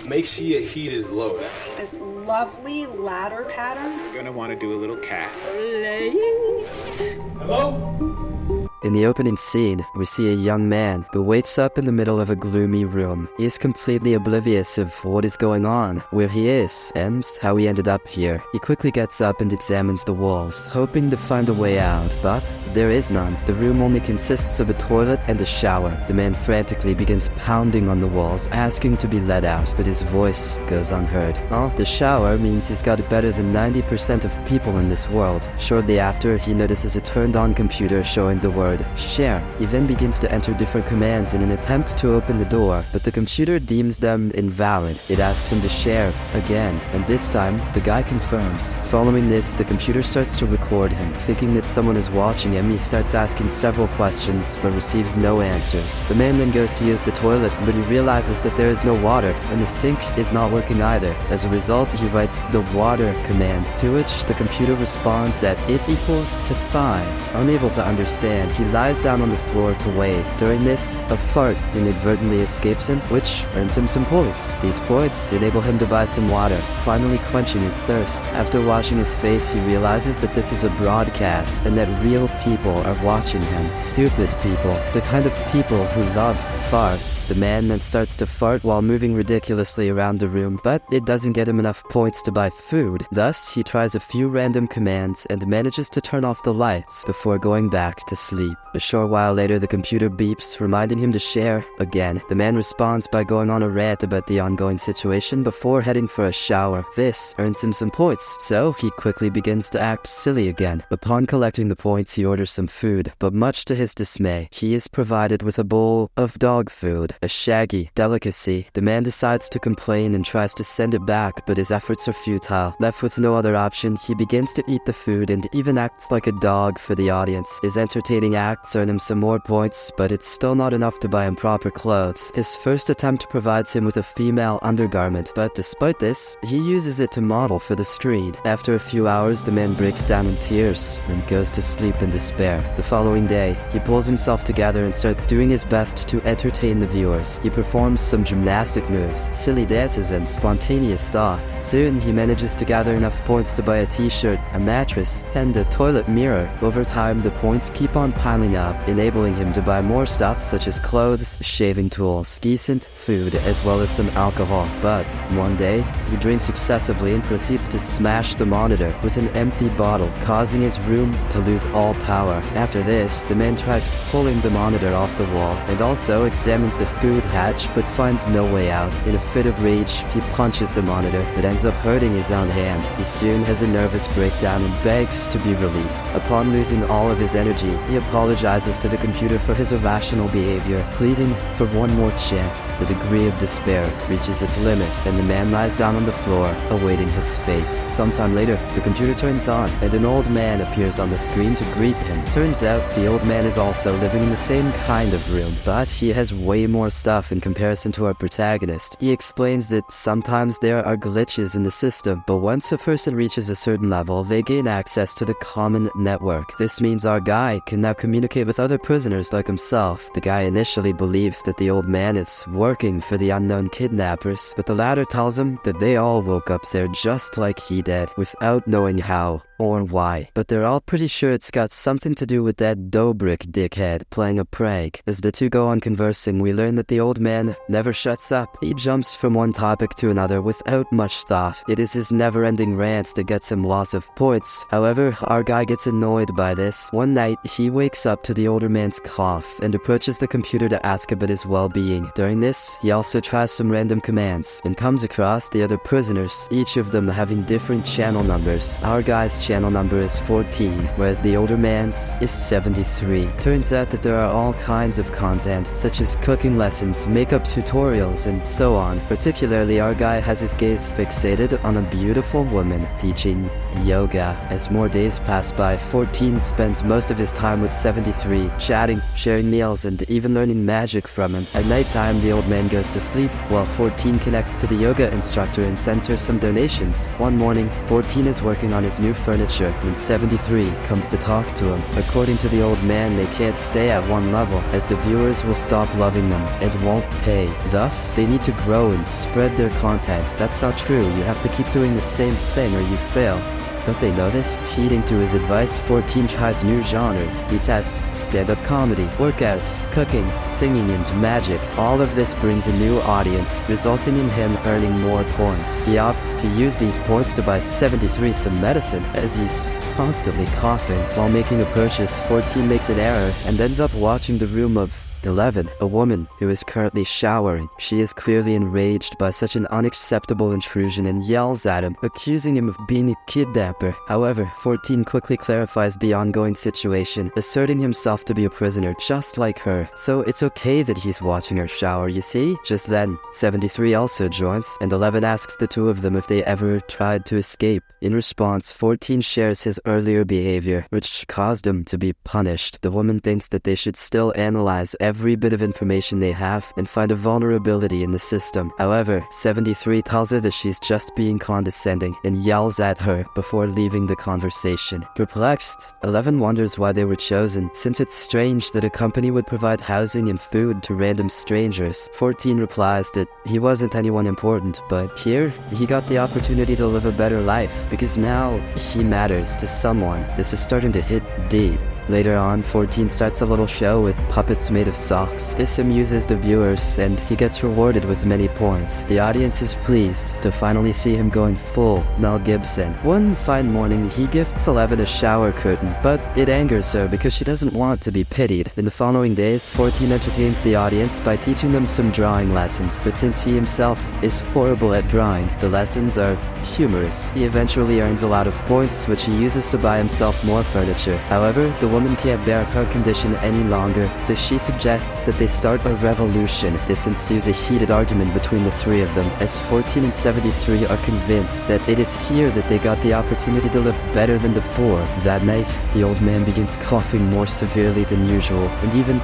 Make sure your heat is low. This lovely ladder pattern. You're gonna want to do a little cat. Hello? In the opening scene, we see a young man who wakes up in the middle of a gloomy room. He is completely oblivious of what is going on, where he is, and how he ended up here. He quickly gets up and examines the walls, hoping to find a way out, but there is none. The room only consists of a toilet and a shower. The man frantically begins pounding on the walls, asking to be let out, but his voice goes unheard. The shower means he's got it better than 90% of people in this world. Shortly after, he notices a turned-on computer showing the word share. He then begins to enter different commands in an attempt to open the door, but the computer deems them invalid. It asks him to share again, and this time, the guy confirms. Following this, the computer starts to record him. Thinking that someone is watching him, he starts asking several questions, but receives no answers. The man then goes to use the toilet, but he realizes that there is no water, and the sink is not working either. As a result, he writes the water command, to which the computer responds that it equals to 5. Unable to understand, he lies down on the floor to wait. During this, a fart inadvertently escapes him, which earns him some points. These points enable him to buy some water, finally quenching his thirst. After washing his face, he realizes that this is a broadcast, and that real people are watching him. Stupid people. The kind of people who love farts. The man then starts to fart while moving ridiculously around the room, but it doesn't get him enough points to buy food. Thus, he tries a few random commands and manages to turn off the lights before going back to sleep. A short while later, the computer beeps, reminding him to share again. The man responds by going on a rant about the ongoing situation before heading for a shower. This earns him some points, so he quickly begins to act silly again. Upon collecting the points, he orders some food, but much to his dismay, he is provided with a bowl of dog food, a shaggy delicacy. The man decides to complain and tries to send it back, but his efforts are futile. Left with no other option, he begins to eat the food and even acts like a dog for the audience. His entertaining acts earn him some more points, but it's still not enough to buy him proper clothes. His first attempt provides him with a female undergarment, but despite this, he uses it to model for the street. After a few hours, the man breaks down in tears and goes to sleep in despair. The following day, he pulls himself together and starts doing his best to entertain the viewers. He performs some gymnastic moves, silly dances, and spontaneous thoughts. Soon, he manages to gather enough points to buy a t-shirt, a mattress, and a toilet mirror. Over time, the points keep on piling up, enabling him to buy more stuff such as clothes, shaving tools, decent food, as well as some alcohol. But one day, he drinks excessively and proceeds to smash the monitor with an empty bottle, causing his room to lose all power. After this, the man tries pulling the monitor off the wall and also examines the food hatch but finds no way out. In a fit of rage, he punches the monitor but ends up hurting his own hand. He soon has a nervous breakdown and begs to be released. Upon losing all of his energy, he apologizes to the computer for his irrational behavior, pleading for one more chance. The degree of despair reaches its limit, and the man lies down on the floor, awaiting his fate. Sometime later, the computer turns on, and an old man appears on the screen to greet him. Turns out, the old man is also living in the same kind of room, but he has way more stuff in comparison to our protagonist. He explains that sometimes there are glitches in the system, but once a person reaches a certain level, they gain access to the common network. This means our guy can now communicate with other prisoners like himself. The guy initially believes that the old man is working for the unknown kidnappers, but the latter tells him that they all woke up there just like he did, without knowing how or why. But they're all pretty sure it's got something to do with that Dobrik dickhead playing a prank. As the two go on conversing, we learn that the old man never shuts up. He jumps from one topic to another without much thought. It is his never-ending rant that gets him lots of points. However, our guy gets annoyed by this. One night, he wakes up to the older man's cough and approaches the computer to ask about his well-being. During this, he also tries some random commands and comes across the other prisoners, each of them having different channel numbers. Our guy's channel number is 14, whereas the older man's is 73. Turns out that there are all kinds of content, such as cooking lessons, makeup tutorials, and so on. Particularly, our guy has his gaze fixated on a beautiful woman teaching yoga. As more days pass by, 14 spends most of his time with 73, chatting, sharing meals, and even learning magic from him. At nighttime, the old man goes to sleep, while 14 connects to the yoga instructor and sends her some donations. One morning, 14 is working on his new furniture when 73 comes to talk to him. According to the old man, they can't stay at one level, as the viewers will stop stop loving them and won't pay. Thus, they need to grow and spread their content. That's not true. You have to keep doing the same thing or you fail. Don't they know this? Heeding to his advice, 14 tries new genres. He tests stand-up comedy, workouts, cooking, singing, and magic. All of this brings a new audience, resulting in him earning more points. He opts to use these points to buy 73 some medicine, as he's constantly coughing. While making a purchase, 14 makes an error and ends up watching the room of 11, a woman who is currently showering. She is clearly enraged by such an unacceptable intrusion and yells at him, accusing him of being a kidnapper. However, 14 quickly clarifies the ongoing situation, asserting himself to be a prisoner just like her. So it's okay that he's watching her shower, you see? Just then, 73 also joins, and 11 asks the two of them if they ever tried to escape. In response, 14 shares his earlier behavior, which caused him to be punished. The woman thinks that they should still analyze every bit of information they have and find a vulnerability in the system. However, 73 tells her that she's just being condescending and yells at her before leaving the conversation. Perplexed, 11 wonders why they were chosen, since it's strange that a company would provide housing and food to random strangers. 14 replies that he wasn't anyone important, but here, he got the opportunity to live a better life, because now he matters to someone. This is starting to hit deep. Later on, 14 starts a little show with puppets made of socks. This amuses the viewers, and he gets rewarded with many points. The audience is pleased to finally see him going full Mel Gibson. One fine morning, he gifts 11 a shower curtain, but it angers her because she doesn't want to be pitied. In the following days, 14 entertains the audience by teaching them some drawing lessons, but since he himself is horrible at drawing, the lessons are humorous. He eventually earns a lot of points, which he uses to buy himself more furniture. However, the woman can't bear her condition any longer, so she suggests that they start a revolution. This ensues a heated argument between the three of them, as 14 and 73 are convinced that it is here that they got the opportunity to live better than before. That night, the old man begins coughing more severely than usual, and even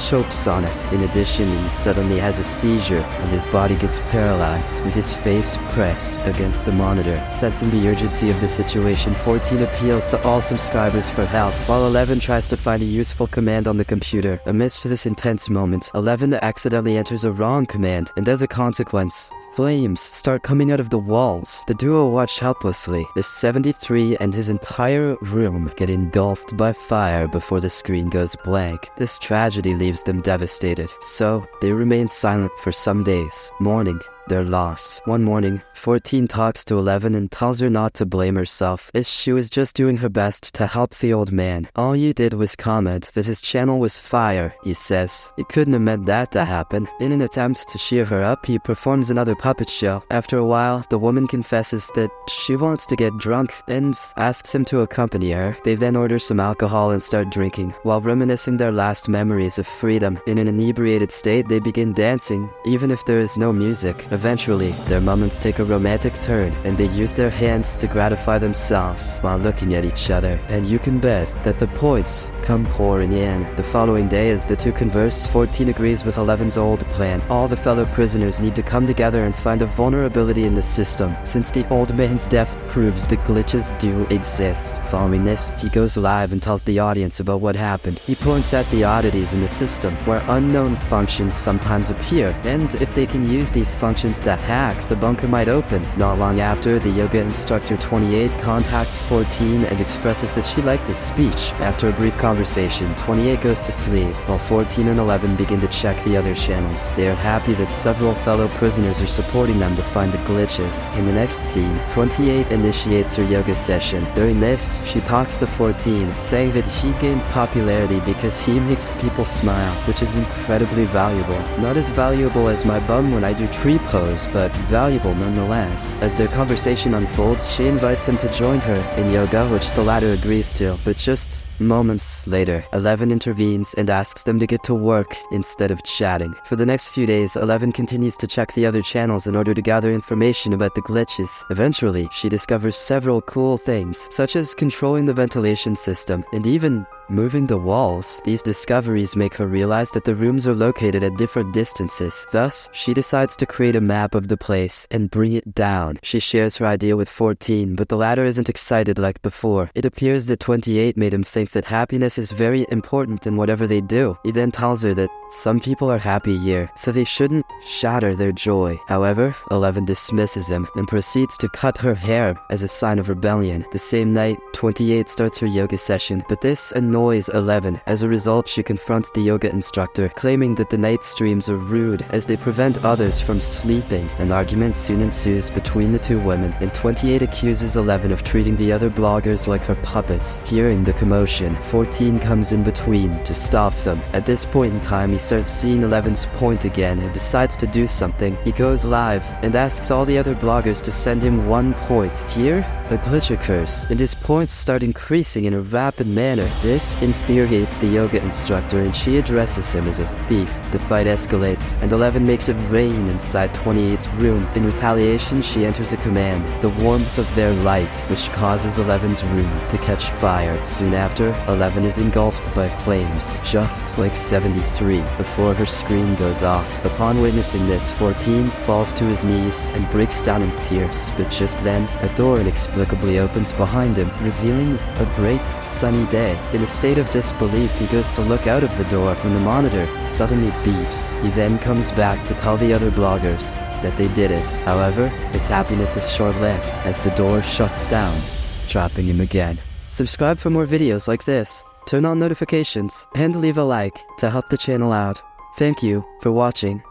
chokes on it. In addition, he suddenly has a seizure, and his body gets paralyzed, with his face pressed against the monitor. Sensing the urgency of the situation, 14 appeals to all subscribers for help, while 11 tries to find a useful command on the computer. Amidst this intense moment, 11 accidentally enters a wrong command, and as a consequence, flames start coming out of the walls. The duo watch helplessly as 73 and his entire room get engulfed by fire before the screen goes blank. This tragedy leaves them devastated, so they remain silent for some days, mourning their loss. One morning, 14 talks to 11 and tells her not to blame herself, as she was just doing her best to help the old man. All you did was comment that his channel was fire, he says. It couldn't have meant that to happen. In an attempt to cheer her up, he performs another puppet show. After a while, the woman confesses that she wants to get drunk and asks him to accompany her. They then order some alcohol and start drinking, while reminiscing their last memories of freedom. In an inebriated state, they begin dancing, even if there is no music. Eventually, their moments take a romantic turn, and they use their hands to gratify themselves while looking at each other. And you can bet that the points come pouring in. The following day, as the two converse, 14 agrees with 11's old plan. All the fellow prisoners need to come together and find a vulnerability in the system, since the old man's death proves the glitches do exist. Following this, he goes live and tells the audience about what happened. He points at the oddities in the system, where unknown functions sometimes appear, and if they can use these functions to hack, the bunker might open. Not long after, the yoga instructor 28 contacts 14 and expresses that she liked his speech. After a brief conversation, 28 goes to sleep, while 14 and 11 begin to check the other channels. They are happy that several fellow prisoners are supporting them to find the glitches. In the next scene, 28 initiates her yoga session. During this, she talks to 14, saying that he gained popularity because he makes people smile, which is incredibly valuable. Not as valuable as my bum when I do tree pose, but valuable nonetheless. As their conversation unfolds, she invites him to join her in yoga, which the latter agrees to, but just moments later, 11 intervenes and asks them to get to work instead of chatting. For the next few days, 11 continues to check the other channels in order to gather information about the glitches. Eventually, she discovers several cool things, such as controlling the ventilation system and even moving the walls. These discoveries make her realize that the rooms are located at different distances. Thus, she decides to create a map of the place and bring it down. She shares her idea with 14, but the latter isn't excited like before. It appears that 28 made him think think that happiness is very important in whatever they do. He then tells her that some people are happy here, so they shouldn't shatter their joy. However, 11 dismisses him and proceeds to cut her hair as a sign of rebellion. The same night, 28 starts her yoga session, but this annoys 11. As a result, she confronts the yoga instructor, claiming that the night streams are rude as they prevent others from sleeping. An argument soon ensues between the two women, and 28 accuses 11 of treating the other bloggers like her puppets. Hearing the commotion, 14 comes in between to stop them. At this point in time, he starts seeing 11's point again and decides to do something. He goes live and asks all the other bloggers to send him 1 point. Here, a glitch occurs, and his points start increasing in a rapid manner. This infuriates the yoga instructor, and she addresses him as a thief. The fight escalates, and 11 makes it rain inside 28's room. In retaliation, she enters a command, the warmth of their light, which causes 11's room to catch fire. Soon after, 11 is engulfed by flames, just like 73, before her screen goes off. Upon witnessing this, 14 falls to his knees and breaks down in tears. But just then, a door inexplicably opens behind him, revealing a bright, sunny day. In a state of disbelief, he goes to look out of the door when the monitor suddenly beeps. He then comes back to tell the other bloggers that they did it. However, his happiness is short-lived as the door shuts down, trapping him again. Subscribe for more videos like this, turn on notifications, and leave a like to help the channel out. Thank you for watching.